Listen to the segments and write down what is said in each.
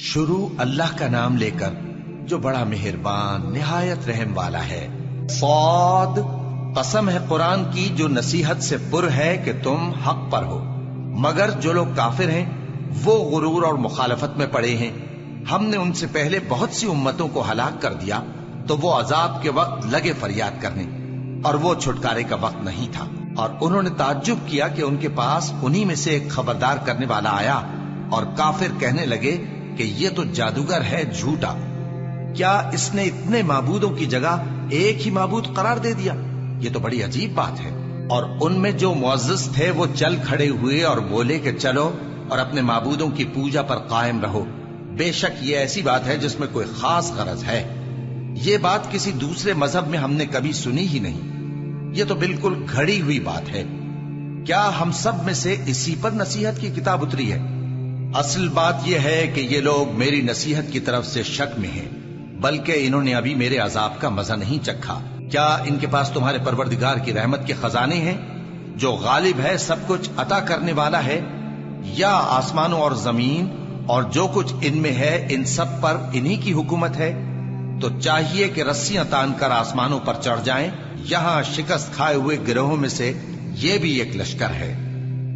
شروع اللہ کا نام لے کر جو بڑا مہربان نہایت رحم والا ہے۔ صاد، قسم ہے قرآن کی جو نصیحت سے پر ہے کہ تم حق پر ہو، مگر جو لوگ کافر ہیں وہ غرور اور مخالفت میں پڑے ہیں۔ ہم نے ان سے پہلے بہت سی امتوں کو ہلاک کر دیا تو وہ عذاب کے وقت لگے فریاد کرنے، اور وہ چھٹکارے کا وقت نہیں تھا۔ اور انہوں نے تعجب کیا کہ ان کے پاس انہی میں سے ایک خبردار کرنے والا آیا، اور کافر کہنے لگے کہ یہ تو جادوگر ہے جھوٹا، کیا اس نے اتنے معبودوں کی جگہ ایک ہی معبود قرار دے دیا؟ یہ تو بڑی عجیب بات ہے۔ اور ان میں جو معزز تھے وہ چل کھڑے ہوئے اور بولے کہ چلو اور اپنے معبودوں کی پوجا پر قائم رہو، بے شک یہ ایسی بات ہے جس میں کوئی خاص غرض ہے۔ یہ بات کسی دوسرے مذہب میں ہم نے کبھی سنی ہی نہیں، یہ تو بالکل گھڑی ہوئی بات ہے۔ کیا ہم سب میں سے اسی پر نصیحت کی کتاب اتری ہے؟ اصل بات یہ ہے کہ یہ لوگ میری نصیحت کی طرف سے شک میں ہیں، بلکہ انہوں نے ابھی میرے عذاب کا مزہ نہیں چکھا۔ کیا ان کے پاس تمہارے پروردگار کی رحمت کے خزانے ہیں جو غالب ہے، سب کچھ عطا کرنے والا ہے؟ یا آسمانوں اور زمین اور جو کچھ ان میں ہے ان سب پر انہی کی حکومت ہے؟ تو چاہیے کہ رسیاں تان کر آسمانوں پر چڑھ جائیں۔ یہاں شکست کھائے ہوئے گروہوں میں سے یہ بھی ایک لشکر ہے۔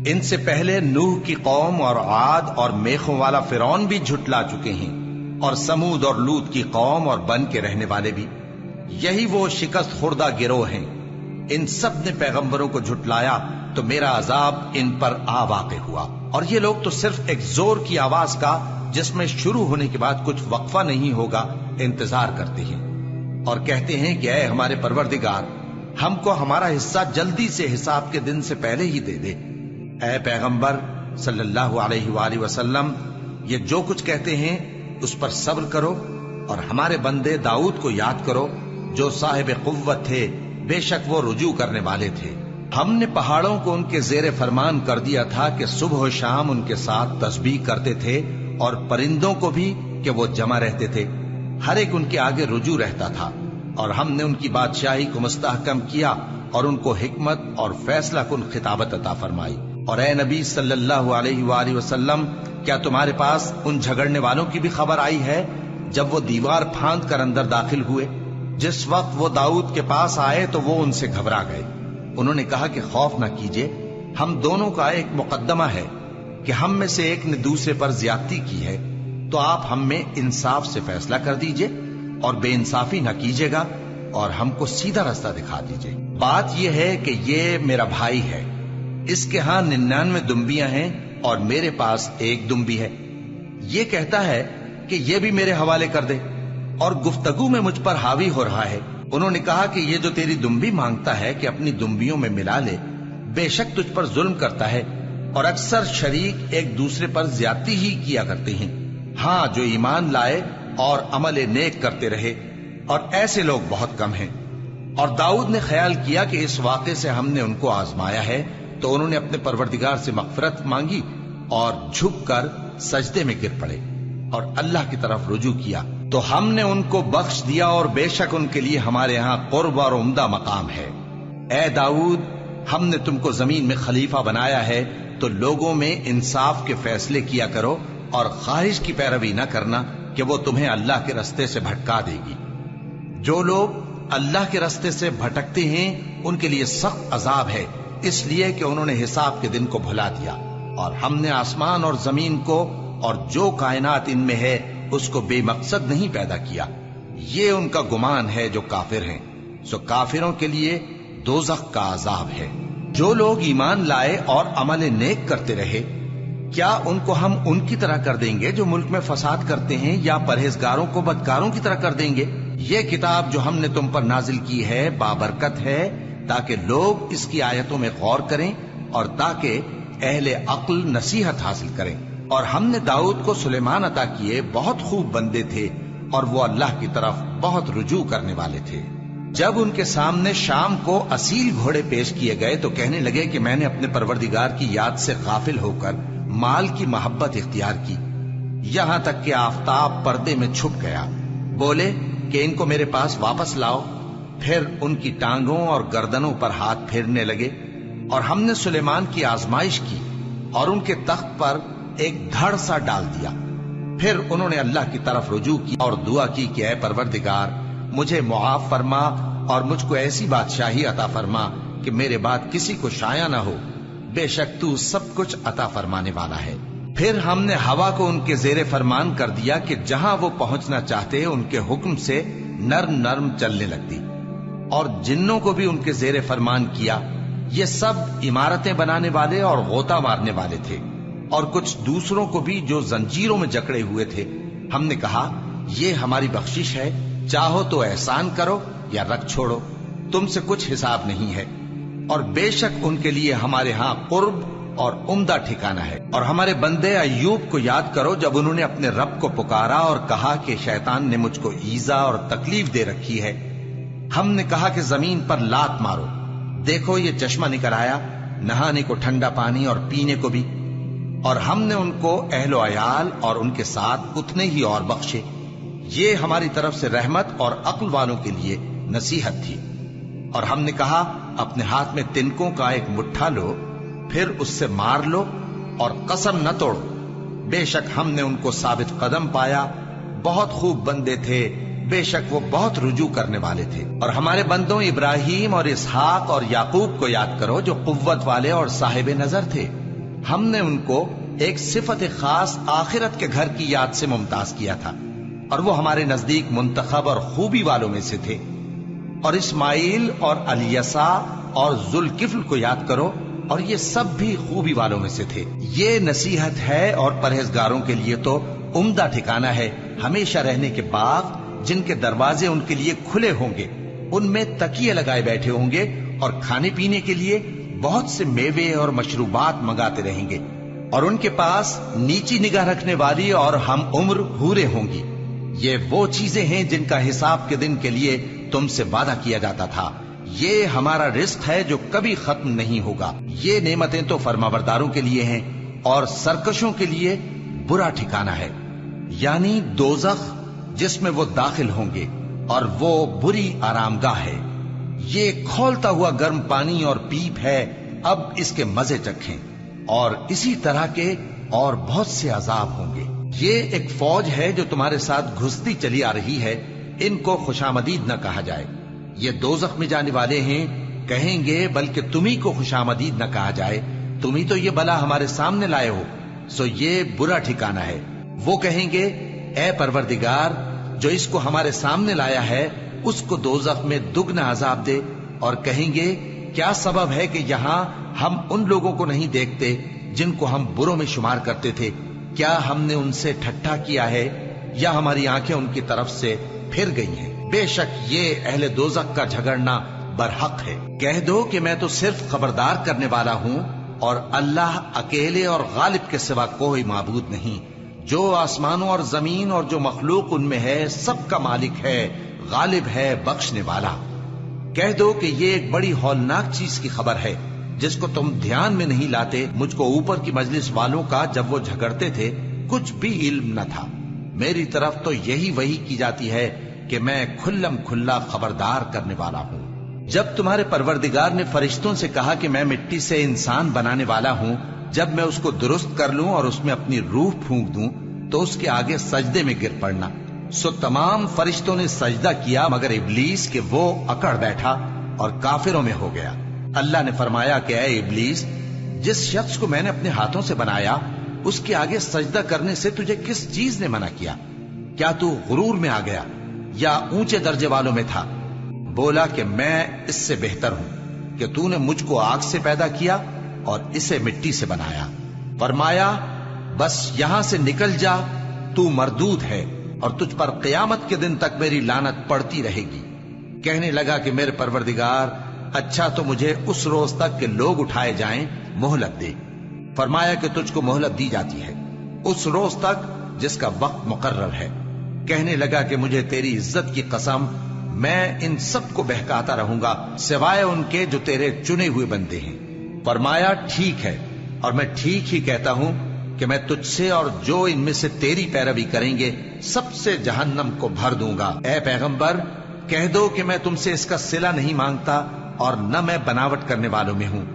ان سے پہلے نوح کی قوم اور عاد اور میخوں والا فرعون بھی جھٹلا چکے ہیں، اور سمود اور لوط کی قوم اور بن کے رہنے والے بھی۔ یہی وہ شکست خوردہ گروہ ہیں۔ ان سب نے پیغمبروں کو جھٹلایا تو میرا عذاب ان پر آ واقع ہوا، اور یہ لوگ تو صرف ایک زور کی آواز کا جس میں شروع ہونے کے بعد کچھ وقفہ نہیں ہوگا انتظار کرتے ہیں، اور کہتے ہیں کہ اے ہمارے پروردگار، ہم کو ہمارا حصہ جلدی سے حساب کے دن سے پہلے ہی دے دے۔ اے پیغمبر صلی اللہ علیہ وآلہ وسلم، یہ جو کچھ کہتے ہیں اس پر صبر کرو، اور ہمارے بندے داؤد کو یاد کرو جو صاحب قوت تھے، بے شک وہ رجوع کرنے والے تھے۔ ہم نے پہاڑوں کو ان کے زیر فرمان کر دیا تھا کہ صبح و شام ان کے ساتھ تسبیح کرتے تھے، اور پرندوں کو بھی کہ وہ جمع رہتے تھے، ہر ایک ان کے آگے رجوع رہتا تھا۔ اور ہم نے ان کی بادشاہی کو مستحکم کیا اور ان کو حکمت اور فیصلہ کن خطابت عطا فرمائی۔ اور اے نبی صلی اللہ علیہ وآلہ وسلم، کیا تمہارے پاس ان جھگڑنے والوں کی بھی خبر آئی ہے جب وہ دیوار پھاند کر اندر داخل ہوئے؟ جس وقت وہ داؤد کے پاس آئے تو وہ ان سے گھبرا گئے۔ انہوں نے کہا کہ خوف نہ کیجیے، ہم دونوں کا ایک مقدمہ ہے کہ ہم میں سے ایک نے دوسرے پر زیادتی کی ہے، تو آپ ہم میں انصاف سے فیصلہ کر دیجئے اور بے انصافی نہ کیجیے گا، اور ہم کو سیدھا راستہ دکھا دیجئے۔ بات یہ ہے کہ یہ میرا بھائی ہے، اس کے ہاں 99 دمبیاں ہیں اور میرے پاس ایک دمبی ہے۔ یہ کہتا ہے کہ یہ بھی میرے حوالے کر دے، اور گفتگو میں مجھ پر حاوی ہو رہا ہے۔ انہوں نے کہا کہ یہ جو تیری دمبی مانگتا ہے کہ اپنی دمبیوں میں ملا لے، بے شک تجھ پر ظلم کرتا ہے، اور اکثر شریک ایک دوسرے پر زیادتی ہی کیا کرتے ہیں۔ ہاں، جو ایمان لائے اور عمل نیک کرتے رہے، اور ایسے لوگ بہت کم ہیں۔ اور داؤد نے خیال کیا کہ اس واقعے سے ہم نے ان کو آزمایا ہے، تو انہوں نے اپنے پروردگار سے مغفرت مانگی اور جھک کر سجدے میں گر پڑے اور اللہ کی طرف رجوع کیا، تو ہم نے ان کو بخش دیا، اور بے شک ان کے لیے ہمارے ہاں قرب اور عمدہ مقام ہے۔ اے داؤد، ہم نے تم کو زمین میں خلیفہ بنایا ہے، تو لوگوں میں انصاف کے فیصلے کیا کرو، اور خواہش کی پیروی نہ کرنا کہ وہ تمہیں اللہ کے رستے سے بھٹکا دے گی۔ جو لوگ اللہ کے رستے سے بھٹکتے ہیں ان کے لیے سخت عذاب ہے، اس لیے کہ انہوں نے حساب کے دن کو بھلا دیا۔ اور ہم نے آسمان اور زمین کو اور جو کائنات ان میں ہے اس کو بے مقصد نہیں پیدا کیا۔ یہ ان کا گمان ہے جو کافر ہیں، سو کافروں کے لیے دوزخ کا عذاب ہے۔ جو لوگ ایمان لائے اور عمل نیک کرتے رہے، کیا ان کو ہم ان کی طرح کر دیں گے جو ملک میں فساد کرتے ہیں، یا پرہیزگاروں کو بدکاروں کی طرح کر دیں گے؟ یہ کتاب جو ہم نے تم پر نازل کی ہے بابرکت ہے، تاکہ لوگ اس کی آیتوں میں غور کریں اور تاکہ اہل عقل نصیحت حاصل کریں۔ اور ہم نے داؤد کو سلیمان عطا کیے، بہت خوب بندے تھے، اور وہ اللہ کی طرف بہت رجوع کرنے والے تھے۔ جب ان کے سامنے شام کو اصیل گھوڑے پیش کیے گئے تو کہنے لگے کہ میں نے اپنے پروردگار کی یاد سے غافل ہو کر مال کی محبت اختیار کی، یہاں تک کہ آفتاب پردے میں چھپ گیا۔ بولے کہ ان کو میرے پاس واپس لاؤ۔ پھر ان کی ٹانگوں اور گردنوں پر ہاتھ پھیرنے لگے، اور ہم نے سلیمان کی آزمائش کی اور ان کے تخت پر ایک دھڑ سا ڈال دیا۔ پھر انہوں نے اللہ کی طرف رجوع کی اور دعا کی کہ اے پروردگار مجھے معاف فرما اور مجھ کو ایسی بادشاہی عطا فرما کہ میرے بعد کسی کو شایع نہ ہو، بے شک تو سب کچھ عطا فرمانے والا ہے۔ پھر ہم نے ہوا کو ان کے زیر فرمان کر دیا کہ جہاں وہ پہنچنا چاہتے ان کے حکم سے نرم نرم چلنے لگتی، اور جنوں کو بھی ان کے زیر فرمان کیا۔ یہ سب عمارتیں بنانے والے اور غوطہ مارنے والے تھے، اور کچھ دوسروں کو بھی جو زنجیروں میں جکڑے ہوئے تھے۔ ہم نے کہا یہ ہماری بخشش ہے، چاہو تو احسان کرو یا رکھ چھوڑو، تم سے کچھ حساب نہیں ہے، اور بے شک ان کے لیے ہمارے ہاں قرب اور عمدہ ٹھکانہ ہے۔ اور ہمارے بندے ایوب کو یاد کرو جب انہوں نے اپنے رب کو پکارا اور کہا کہ شیطان نے مجھ کو ایذا اور تکلیف دے رکھی ہے۔ ہم نے کہا کہ زمین پر لات مارو، دیکھو یہ چشمہ نکل آیا، نہانے کو ٹھنڈا پانی اور پینے کو بھی، اور ہم نے ان کو اہل و عیال اور ان کے ساتھ اتنے ہی اور بخشے۔ یہ ہماری طرف سے رحمت اور عقل والوں کے لیے نصیحت تھی۔ اور ہم نے کہا اپنے ہاتھ میں تنکوں کا ایک مٹھا لو، پھر اس سے مار لو اور قسم نہ توڑو، بے شک ہم نے ان کو ثابت قدم پایا، بہت خوب بندے تھے، بے شک وہ بہت رجوع کرنے والے تھے۔ اور ہمارے بندوں ابراہیم اور اسحاق اور یعقوب کو یاد کرو جو قوت والے اور صاحب نظر تھے۔ ہم نے ان کو ایک صفت خاص آخرت کے گھر کی یاد سے ممتاز کیا تھا، اور وہ ہمارے نزدیک منتخب اور خوبی والوں میں سے تھے۔ اور اسماعیل اور الیسع اور ذوالکفل کو یاد کرو، اور یہ سب بھی خوبی والوں میں سے تھے۔ یہ نصیحت ہے اور پرہیزگاروں کے لیے تو عمدہ ٹھکانہ ہے، ہمیشہ رہنے کے باغ جن کے دروازے ان کے لیے کھلے ہوں گے، ان میں تکیے لگائے بیٹھے ہوں گے، اور کھانے پینے کے لیے بہت سے میوے اور مشروبات منگاتے رہیں گے، اور ان کے پاس نیچی نگاہ رکھنے والی اور ہم عمر حوریں ہوں گی۔ یہ وہ چیزیں ہیں جن کا حساب کے دن کے لیے تم سے وعدہ کیا جاتا تھا، یہ ہمارا رزق ہے جو کبھی ختم نہیں ہوگا۔ یہ نعمتیں تو فرمانبرداروں کے لیے ہیں، اور سرکشوں کے لیے برا ٹھکانہ ہے، یعنی دوزخ جس میں وہ داخل ہوں گے، اور وہ بری آرام گاہ ہے۔ یہ کھولتا ہوا گرم پانی اور پیپ ہے، اب اس کے مزے چکھیں، اور اسی طرح کے اور بہت سے عذاب ہوں گے۔ یہ ایک فوج ہے جو تمہارے ساتھ گھستی چلی آ رہی ہے، ان کو خوشامدید نہ کہا جائے۔ یہ دوزخ میں جانے والے ہیں، کہیں گے بلکہ تمہیں کو خوشامدید نہ کہا جائے، تمہیں تو یہ بلا ہمارے سامنے لائے ہو، سو یہ برا ٹھکانہ ہے۔ وہ کہیں گے اے پروردگار جو اس کو ہمارے سامنے لایا ہے اس کو دوزخ میں دگنا عذاب دے، اور کہیں گے کیا سبب ہے کہ یہاں ہم ان لوگوں کو نہیں دیکھتے جن کو ہم بروں میں شمار کرتے تھے؟ کیا ہم نے ان سے ٹھٹھا کیا ہے، یا ہماری آنکھیں ان کی طرف سے پھر گئی ہیں؟ بے شک یہ اہل دوزخ کا جھگڑنا برحق ہے۔ کہہ دو کہ میں تو صرف خبردار کرنے والا ہوں، اور اللہ اکیلے اور غالب کے سوا کوئی معبود نہیں۔ جو آسمانوں اور زمین اور جو مخلوق ان میں ہے سب کا مالک ہے، غالب ہے، بخشنے والا۔ کہہ دو کہ یہ ایک بڑی ہولناک چیز کی خبر ہے جس کو تم دھیان میں نہیں لاتے۔ مجھ کو اوپر کی مجلس والوں کا جب وہ جھگڑتے تھے کچھ بھی علم نہ تھا، میری طرف تو یہی وحی کی جاتی ہے کہ میں کھلم کھلا خبردار کرنے والا ہوں۔ جب تمہارے پروردگار نے فرشتوں سے کہا کہ میں مٹی سے انسان بنانے والا ہوں، جب میں اس کو درست کر لوں اور اس میں اپنی روح پھونک دوں تو اس کے آگے سجدے میں گر پڑنا، سو تمام فرشتوں نے سجدہ کیا مگر ابلیس کہ وہ اکڑ بیٹھا اور کافروں میں ہو گیا۔ اللہ نے فرمایا کہ اے ابلیس، جس شخص کو میں نے اپنے ہاتھوں سے بنایا اس کے آگے سجدہ کرنے سے تجھے کس چیز نے منع کیا؟ کیا تو غرور میں آ گیا یا اونچے درجے والوں میں تھا؟ بولا کہ میں اس سے بہتر ہوں کہ تو نے مجھ کو آگ سے پیدا کیا اور اسے مٹی سے بنایا۔ فرمایا بس یہاں سے نکل جا، تو مردود ہے اور تجھ پر قیامت کے دن تک میری لعنت پڑتی رہے گی۔ کہنے لگا کہ میرے پروردگار، اچھا تو مجھے اس روز تک کہ لوگ اٹھائے جائیں مہلت دے۔ فرمایا کہ تجھ کو مہلت دی جاتی ہے اس روز تک جس کا وقت مقرر ہے۔ کہنے لگا کہ مجھے تیری عزت کی قسم، میں ان سب کو بہکاتا رہوں گا سوائے ان کے جو تیرے چنے ہوئے بندے ہیں۔ فرمایا ٹھیک ہے، اور میں ٹھیک ہی کہتا ہوں کہ میں تجھ سے اور جو ان میں سے تیری پیروی کریں گے سب سے جہنم کو بھر دوں گا۔ اے پیغمبر، کہہ دو کہ میں تم سے اس کا صلہ نہیں مانگتا اور نہ میں بناوٹ کرنے والوں میں ہوں۔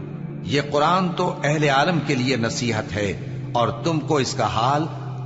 یہ قرآن تو اہل عالم کے لیے نصیحت ہے، اور تم کو اس کا حال